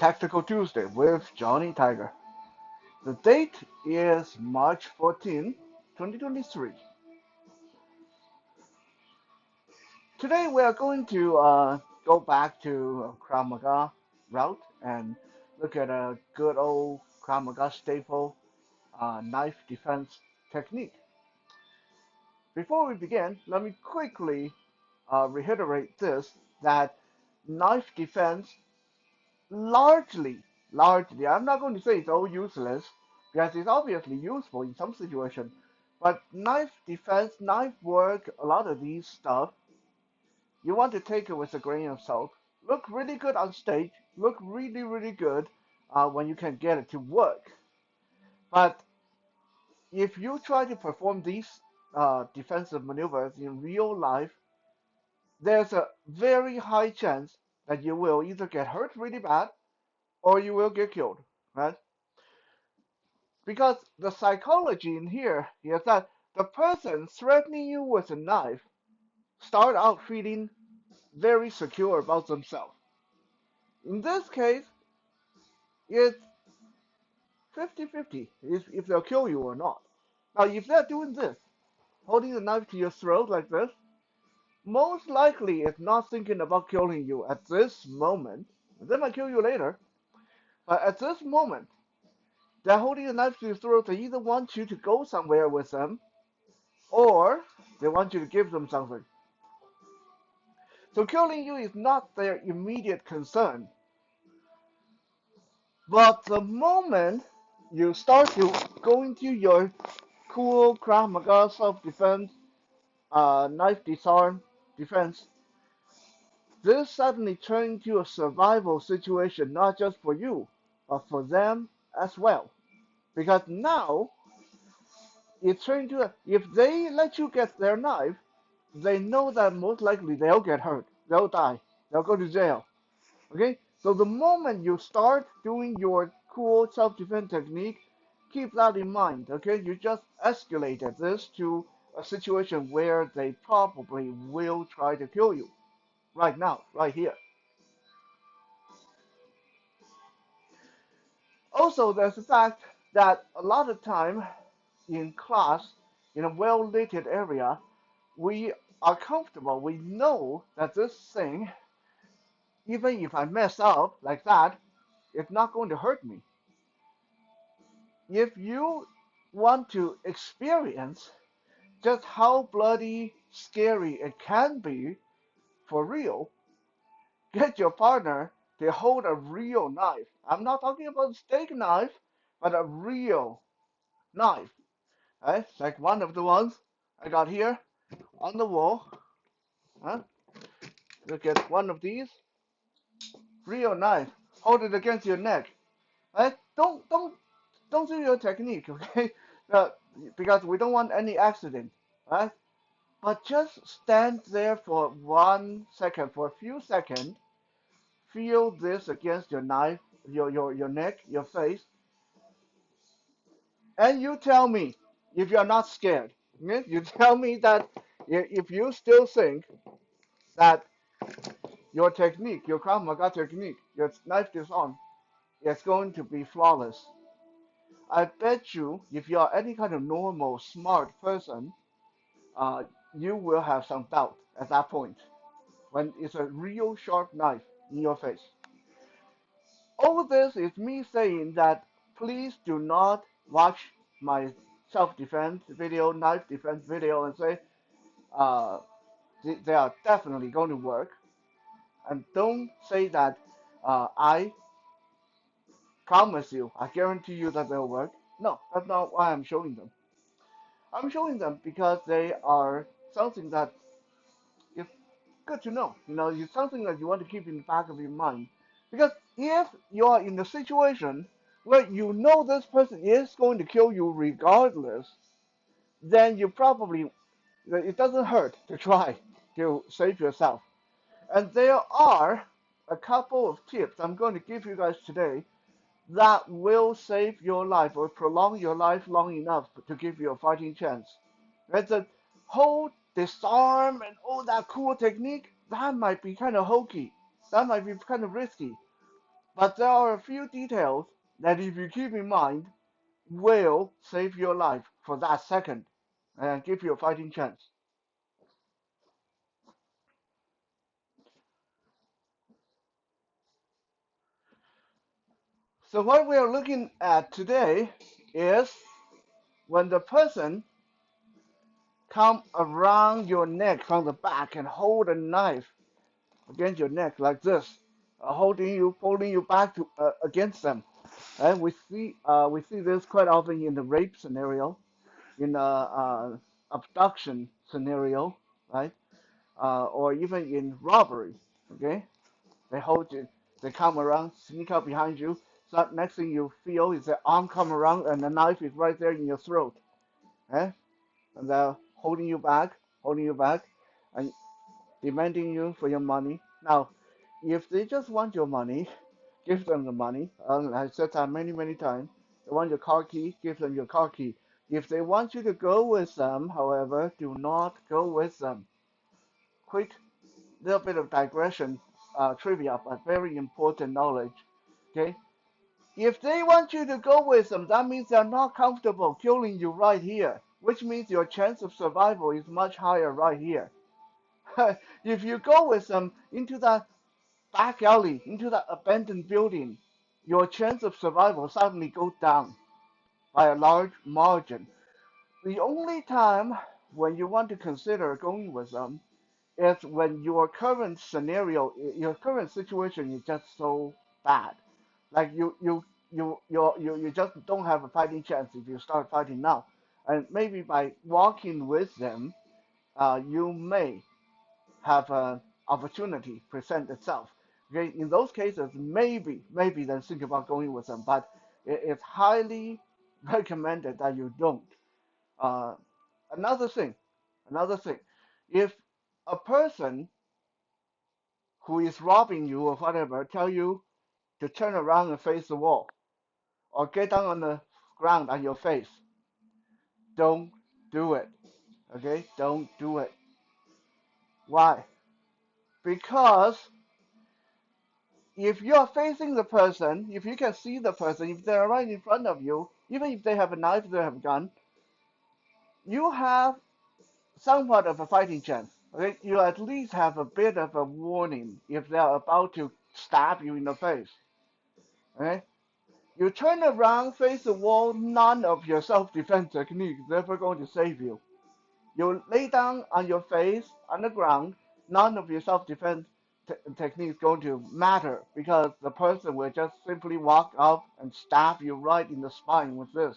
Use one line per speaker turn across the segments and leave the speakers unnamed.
Tactical Tuesday with Johnny Tiger. The date is March 14, 2023. Today we are going to go back to Krav Maga route and look at a good old Krav Maga staple knife defense technique. Before we begin, let me quickly reiterate this that knife defense largely, I'm not going to say it's all useless because it's obviously useful in some situations. But knife defense, knife work, a lot of these stuff, you want to take it with a grain of salt. Look really good on stage, look really good when you can get it to work. But if you try to perform these defensive maneuvers in real life, there's a very high chance that you will either get hurt really bad or you will get killed, right? Because the psychology in here is that the person threatening you with a knife start out feeling very secure about themselves. In this case, it's 50-50 if they'll kill you or not. Now, if they're doing this, holding the knife to your throat like this, most likely it's not thinking about killing you at this moment. They might kill you later, but at this moment, they're holding a knife to your throat. They either want you to go somewhere with them, or they want you to give them something. So killing you is not their immediate concern. But the moment you start to go into your cool Krav Maga self-defense, knife disarm defense, this suddenly turns into a survival situation, not just for you, but for them as well. Because now it turns into if they let you get their knife, they know that most likely they'll get hurt, they'll die, they'll go to jail. Okay, so the moment you start doing your cool self-defense technique, keep that in mind. Okay, you just escalated this to a situation where they probably will try to kill you right now, right here. Also, there's the fact that a lot of time in class, in a well-lit area, we are comfortable. We know that this thing, even if I mess up like that, it's not going to hurt me. If you want to experience just how bloody scary it can be for real, get your partner to hold a real knife. I'm not talking about a steak knife, but a real knife. Right? Like one of the ones I got here on the wall. Huh? Look at one of these. Real knife. Hold it against your neck. Right? Don't do your technique, okay? Uh, because we don't want any accident. Right? But just stand there for 1 second, for a few seconds. Feel this against your knife, your neck, your face, and you tell me if you're not scared. Okay? You tell me that if you still think that your technique, your Krav Maga technique, your knife disarm, is going to be flawless. I bet you, if you are any kind of normal, smart person, uh, you will have some doubt at that point when it's a real sharp knife in your face. All this is me saying that please do not watch my self-defense video, knife defense video, and say uh, they are definitely going to work. And don't say that I promise you, I guarantee you that they'll work. No, that's not why I'm showing them. I'm showing them because they are something that is good to know. You know, it's something that you want to keep in the back of your mind. Because if you are in a situation where you know this person is going to kill you regardless, then you probably, it doesn't hurt to try to save yourself. And there are a couple of tips I'm going to give you guys today that will save your life or prolong your life long enough to give you a fighting chance. Right? The whole disarm and all that cool technique, that might be kind of hokey. That might be kind of risky. But there are a few details that if you keep in mind will save your life for that second and give you a fighting chance. So what we are looking at today is when the person come around your neck from the back and hold a knife against your neck like this, holding you, pulling you back to against them. And we see this quite often in the rape scenario, in abduction scenario, right? Or even in robbery. Okay, they hold you, they come around, sneak up behind you. So next thing you feel is their arm come around and the knife is right there in your throat. Eh? And they're holding you back, and demanding you for your money. Now, if they just want your money, give them the money. I said that many, many times. They want your car key, give them your car key. If they want you to go with them, however, do not go with them. Quick little bit of digression, trivia, but very important knowledge. Okay? If they want you to go with them, that means they're not comfortable killing you right here, which means your chance of survival is much higher right here. If you go with them into that back alley, into that abandoned building, your chance of survival suddenly goes down by a large margin. The only time when you want to consider going with them is when your current scenario, your current situation is just so bad. Like you just don't have a fighting chance if you start fighting now. And maybe by walking with them, you may have an opportunity present itself. Okay, in those cases, maybe then think about going with them, but it's highly recommended that you don't. Uh, another thing, another thing, if a person who is robbing you or whatever tell you to turn around and face the wall or get down on the ground on your face, don't do it. Okay, don't do it. Why? Because if you're facing the person, if you can see the person, if they're right in front of you, even if they have a knife, they have a gun, you have somewhat of a fighting chance. Okay? You at least have a bit of a warning if they're about to stab you in the face. Okay? You turn around, face the wall, none of your self-defense techniques is ever going to save you. You lay down on your face on the ground, none of your self-defense technique is going to matter because the person will just simply walk up and stab you right in the spine with this,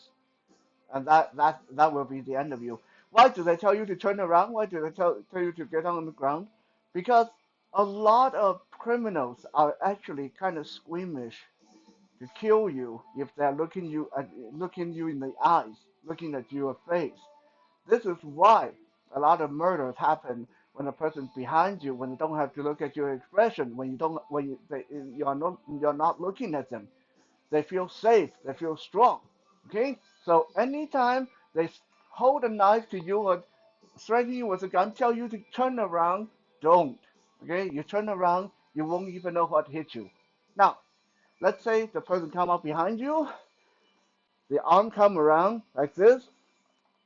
and that will be the end of you. Why do they tell you to turn around? Why do they tell you to get down on the ground? Because a lot of criminals are actually kind of squeamish to kill you if they're looking you in the eyes, looking at your face. This is why a lot of murders happen when a person's behind you, when you don't have to look at your expression, when you don't, when you, they, you're not looking at them. They feel safe. They feel strong. Okay. So anytime they hold a knife to you or threaten you with a gun, tell you to turn around, don't. Okay. You turn around, you won't even know what hit you. Now, let's say the person come up behind you, the arm come around like this,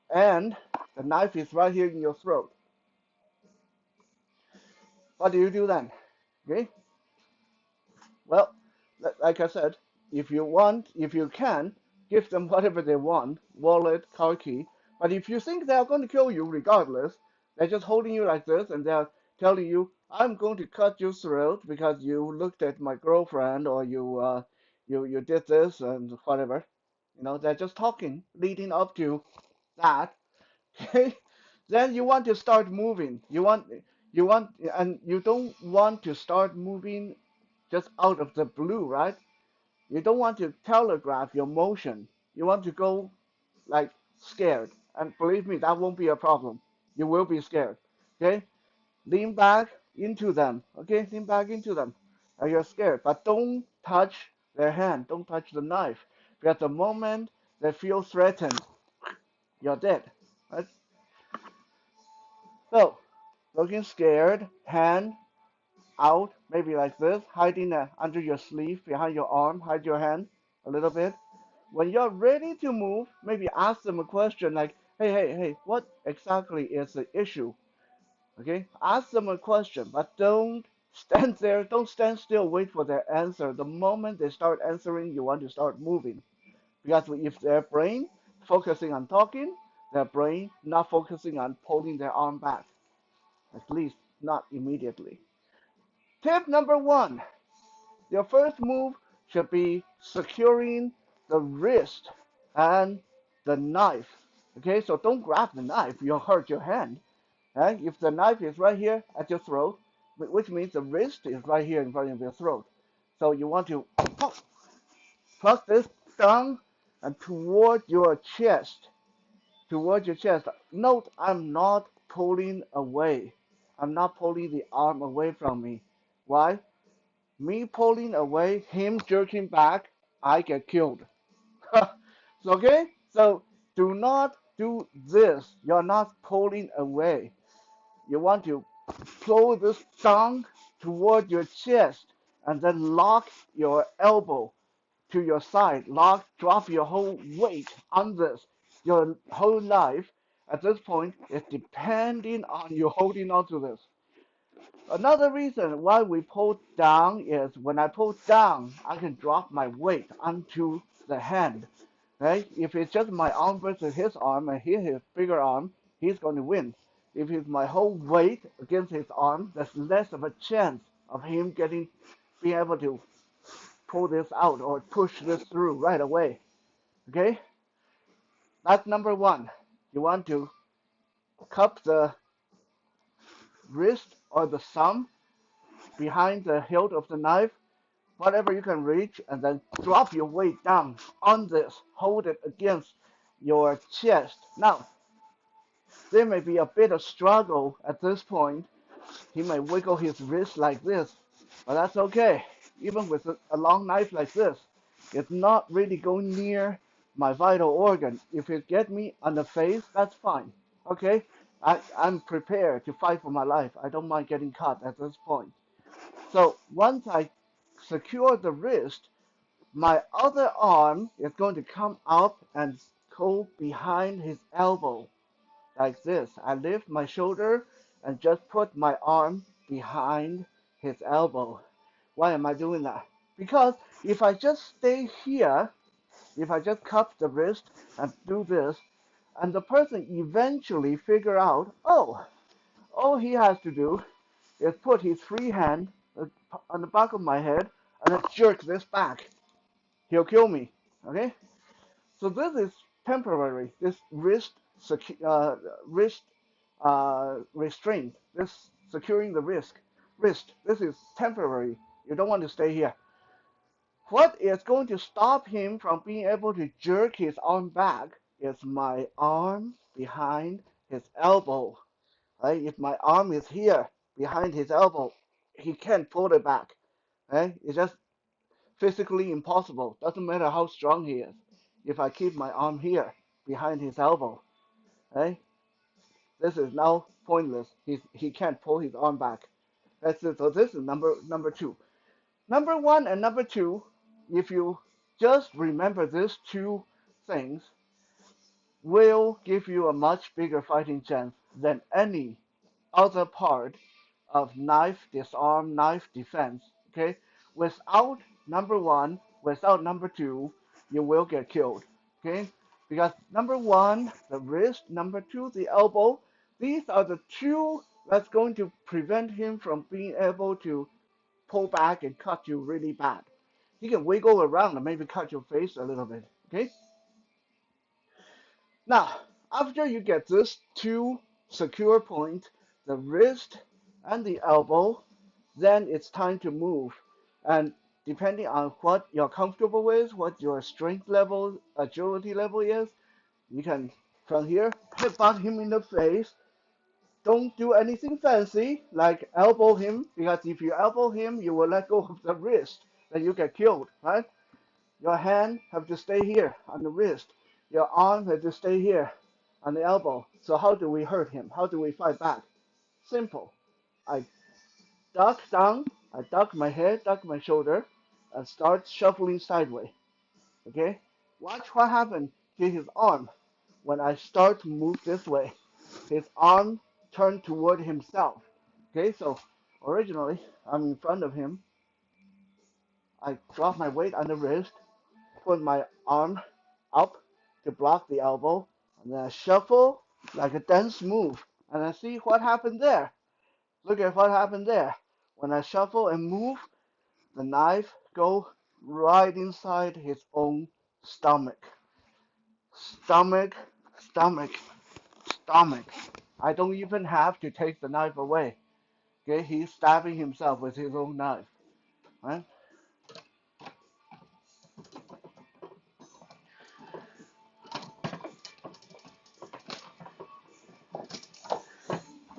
and the knife is right here in your throat. What do you do then? Okay. Well, like I said, if you want, if you can, give them whatever they want, wallet, car key. But if you think they are going to kill you regardless, they're just holding you like this and they're telling you, "I'm going to cut your throat because you looked at my girlfriend or you did this and whatever." They're just talking, leading up to that. Okay, then you want to start moving. You want, and you don't want to start moving just out of the blue, right? You don't want to telegraph your motion. You want to go like scared. And believe me, that won't be a problem. You will be scared. Okay? Lean back into them. Okay? Lean back into them. And you're scared. But don't touch their hand. Don't touch the knife. Because the moment they feel threatened, you're dead. Right? So, looking scared, hand out, maybe like this, hiding under your sleeve, behind your arm, hide your hand a little bit. When you're ready to move, maybe ask them a question like, hey, hey, hey, what exactly is the issue? Okay, ask them a question, but don't stand there, don't stand still, wait for their answer. The moment they start answering, you want to start moving. Because if their brain focusing on talking, their brain not focusing on pulling their arm back, at least not immediately. Tip number one, your first move should be securing the wrist and the knife. Okay, so don't grab the knife, you'll hurt your hand. Right? If the knife is right here at your throat, which means the wrist is right here in front of your throat. So you want to pluck this down and toward your chest. Toward your chest. Note, I'm not pulling away. I'm not pulling the arm away from me. Why? Me pulling away, him jerking back, I get killed. So, okay? So do not do this. You're not pulling away. You want to pull this down toward your chest and then lock your elbow to your side. Lock, drop your whole weight on this. Your whole life at this point is depending on you holding on to this. Another reason why we pull down is when I pull down, I can drop my weight onto the hand. Right? If it's just my arm versus his arm and he has bigger arm, he's going to win. If it's my whole weight against his arm, there's less of a chance of him being able to pull this out or push this through right away. Okay? That's number one. You want to cup the wrist or the thumb behind the hilt of the knife, whatever you can reach, and then drop your weight down on this. Hold it against your chest. Now, there may be a bit of struggle at this point. He may wiggle his wrist like this, but that's okay. Even with a long knife like this, it's not really going near my vital organ. If it get me on the face, that's fine. Okay? I'm prepared to fight for my life. I don't mind getting cut at this point. So once I secure the wrist, my other arm is going to come up and go behind his elbow like this. I lift my shoulder and just put my arm behind his elbow. Why am I doing that? Because if I just stay here, if I just cup the wrist and do this, and the person eventually figure out, oh, all he has to do is put his free hand on the back of my head and then jerk this back. He'll kill me. Okay? So this is temporary. This wrist restraint, this securing the wrist. This is temporary. You don't want to stay here. What is going to stop him from being able to jerk his arm back is my arm behind his elbow. Right? If my arm is here behind his elbow, he can't pull it back. Right? It's just physically impossible. Doesn't matter how strong he is. If I keep my arm here behind his elbow, right? This is now pointless. He can't pull his arm back. That's it. So this is number two. Number one and number two, if you just remember these two things, will give you a much bigger fighting chance than any other part of knife disarm, knife defense. Okay, without number one, without number two, you will get killed. Okay, because number one, the wrist, number two, the elbow. These are the two that's going to prevent him from being able to pull back and cut you really bad. He can wiggle around and maybe cut your face a little bit. Okay, now, after you get these two secure points, the wrist and the elbow, then it's time to move. And depending on what you're comfortable with, what your strength level, agility level is, you can from here headbutt him in the face. Don't do anything fancy like elbow him, because if you elbow him, you will let go of the wrist, then you get killed, right? Your hand have to stay here on the wrist. Your arm has to stay here on the elbow. So how do we hurt him? How do we fight back? Simple. I duck down, I duck my head, duck my shoulder, and start shuffling sideways. Okay? Watch what happened to his arm when I start to move this way. His arm turned toward himself. Okay, so originally I'm in front of him. I drop my weight on the wrist, put my arm up to block the elbow, and then I shuffle like a dance move. And I see what happened there. Look at what happened there. When I shuffle and move, the knife go right inside his own stomach. Stomach, stomach, stomach. I don't even have to take the knife away. Okay, he's stabbing himself with his own knife. Right?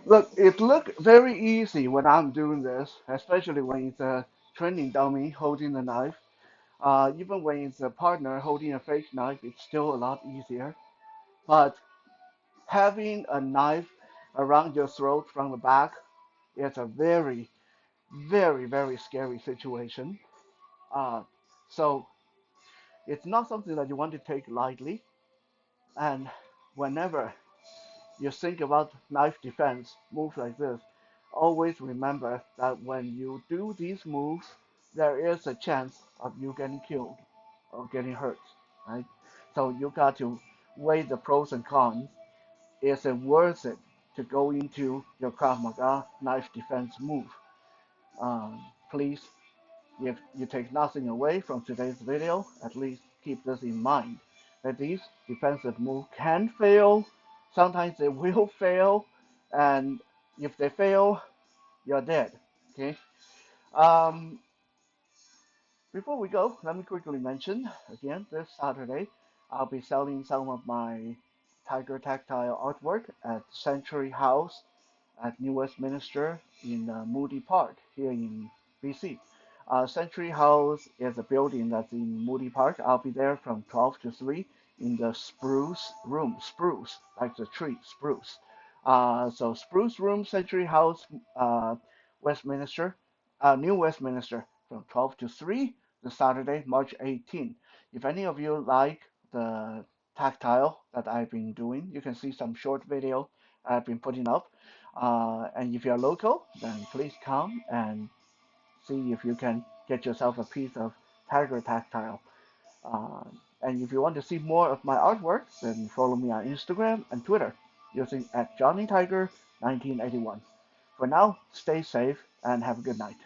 Look, it looked very easy when I'm doing this, especially when it's a training dummy holding the knife. Even when it's a partner holding a fake knife, it's still a lot easier. But having a knife around your throat from the back is a very, very, very scary situation. Uh, so it's not something that you want to take lightly. And whenever you think about knife defense moves like this, always remember that when you do these moves, there is a chance of you getting killed or getting hurt, right? So you got to weigh the pros and cons. Is it worth it to go into your Krav Maga knife defense move? Please, if you take nothing away from today's video, at least keep this in mind that these defensive moves can fail. Sometimes they will fail, and if they fail, you're dead. Okay. Um, Before we go, let me quickly mention again this Saturday I'll be selling some of my Tiger Tactile artwork at Century House at New Westminster in Moody Park here in BC. Century House is a building that's in Moody Park. I'll be there from 12 to 3 in the Spruce Room. Spruce, like the tree, spruce. So Spruce Room, Century House, Westminster, New Westminster from 12 to 3 this Saturday, March 18. If any of you like the tactile that I've been doing, you can see some short video I've been putting up. And if you're local, then please come and see if you can get yourself a piece of Tiger Tactile. Uh, and if you want to see more of my artwork, then follow me on Instagram and Twitter using @JohnnyTiger1981. For now, stay safe and have a good night.